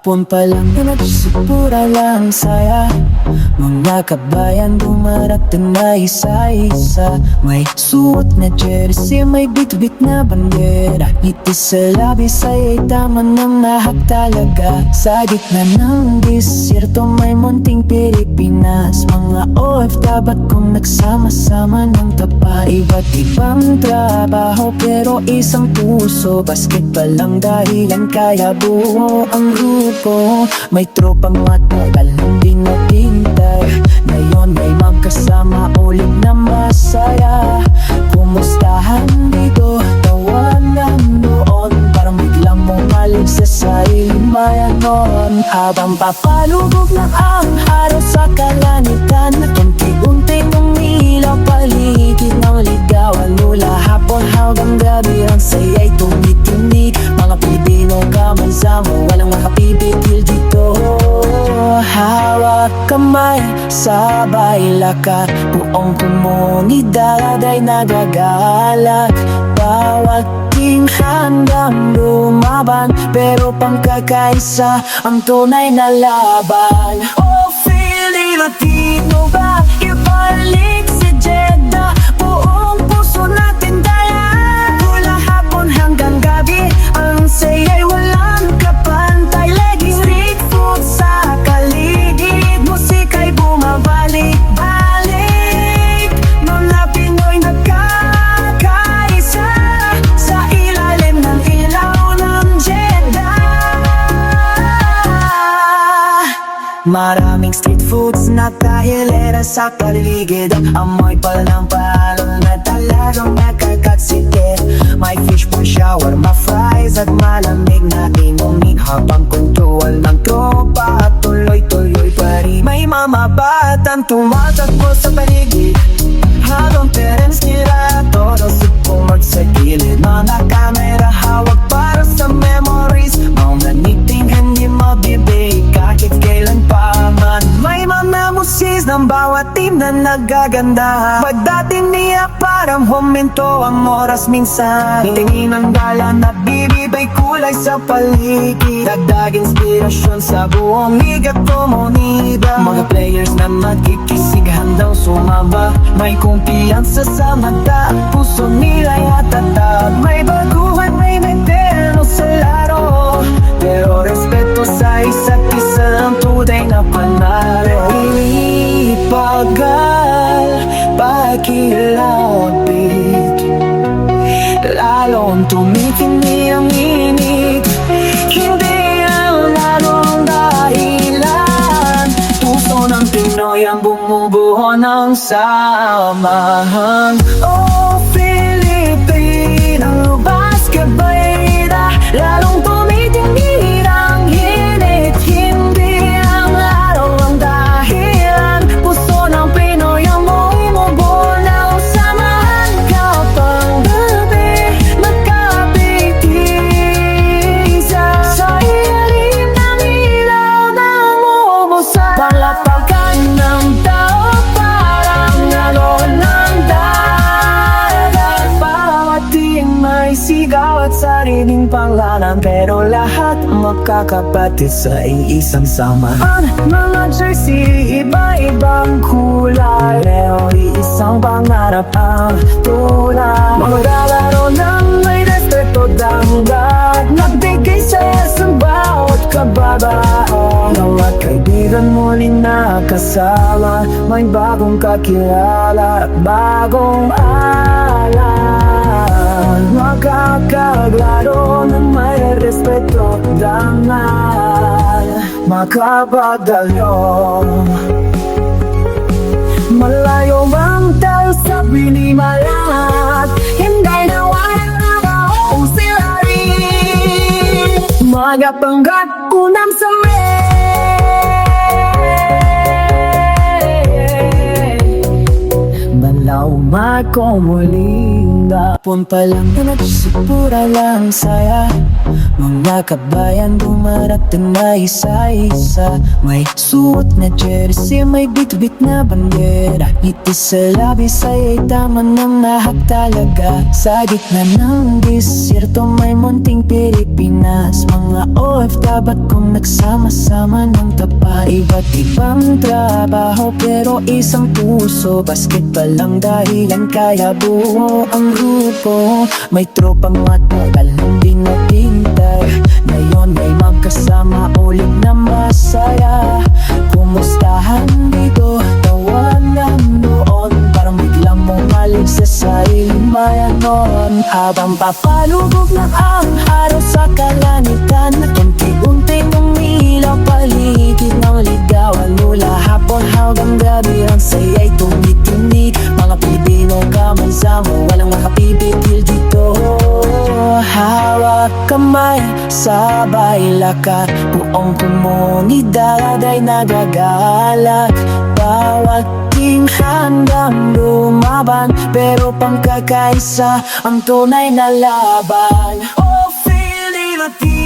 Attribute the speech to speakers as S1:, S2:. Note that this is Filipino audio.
S1: Hapon pa lang na nagsipura lang saya. Mga kabayan dumarating na isa-isa. May suot na jersey, may bit-bit na bandera. Ngiti sa labis ay tama ng lahat talaga. Sa gitna ng desierto may munting Pilipinas. Mga OFW kung nagsama-sama ng tapa. Iba't ibang trabaho pero isang puso. Basket pa lang dahilan kaya buo ang grupo. May tropang matagal hindi napintay. Ngayon may magkasama ulit na masaya. Kumustahan dito, tawanan doon. Parang biglang bumalik sa saimayan noon. Habang papalubog na ang araw sa kalanitan, unti-unting umilaw paligid ng ligawan. Mula hapon hanggang gabi ang saya'y tumitinig. Mga Pilipino kamay-sama, walang makapipigil dito. Hawak kamay, sabay lakad. Buong komunidad ay nagagalak. Bawat team handang lumaban, pero pangkakaisa ang tunay na laban. Oh, Filipino ba? Ibalik si Jeddah. Buong puso natin dala. Mula hapon hanggang gabi ang saya'y walang kapantay. Lagi street food sa kaligid, musika'y bumabalik-balik. Mga Pinoy nagkakaisa sa ilalim ng ilaw ng Jeddah. Maraming street foods na kahilera sa paligid. Amoy pa lang palo na talagang nakakatsikip. May fish pa, shawarma, fries at malamig na inumin. Habang kuntuan ng tropa at tuloy-tuloy pa rin. May mga batang tumatakbo sa paligid. Habang parents nila todo suport sa gilid. Mga kamera hawak para sa memories. Mga niting hindi mabibig kahit kailan pa man. May mga musis ng bawat team na nagaganda. Pagdating niya parang huminto ang oras minsan. Tingin ang gala na bibibay kulay sa paligid. Dagdag inspirasyon sa buong liga komunidad. Mga players na magkikisig handang sumaba. May kumpiyansa sa mata, puso nila'y hatatag. May baguhan, may veterano sa laro, pero respeto sa isa't isa ang tunay na panalo. Ipagal, pakilapit, lalong tumitindi ang init. Hindi ang larong dahilan. Puso ng Pinoy ang bumubuo ng samahan. Oh, Filipino basketballera, lalong tumitindi ang init. Hindi ang araw ang dahilan. Puso ng Pinoy ang bumubuo ng samahan. Kapag gabi magkapitisa sa ilalim ng ilaw ng ubusan. Palapakan ng tao parang alon ng dagat. Bawat team may sigaw at sariling pangalan, pero lahat magkakapatid sa iisang samahan. Mga jersey, iba-ibang kulay, pero iisang pangarap ang tulad. Maglalaro ng may respeto danggat, nagbigay saya sa bawat kababae. Mga kaibigan muli nakasama, may bagong kakilala at bagong alam. Makakaglaro ng may respeto dangal, makabagalo. Malayo ang tayo sa binimalat, hindi na walang ako sila rin. Mga panggap kunam sa rin. la umakomulinda. Pun pa lang na nagsipura lang saya. Mga kabayan dumarating na isa-isa. May suot na jersey, may bit-bit na bandera. Ngiti sa labis ay tama ng lahat talaga. Sa gitna ng desierto may munting Pilipinas. Mga OFW kung nagsama-sama ng tapa. Iba't ibang trabaho pero isang puso. Basket pa lang dahilan kaya buo ang grupo. May tropang matagal hindi napintay. Ngayon may magkasama ulit na masaya. Kumustahan dito, tawanan doon. Parang biglang mumalig sa sariling bayan noon. Habang papalubog na ang araw sa kalanitan, unti-unting umilaw paligid ng ligawan. Mula hapon hanggang gabi ang saya'y tumitinig. Mga Pilipino kamay-sama, walang makapipigil dito. Hawak kamay, sabay lakad. Buong komunidad ay nagagalak. Bawat team handang lumaban, pero pangkakaisa ang tunay na laban. Oh, Filipino.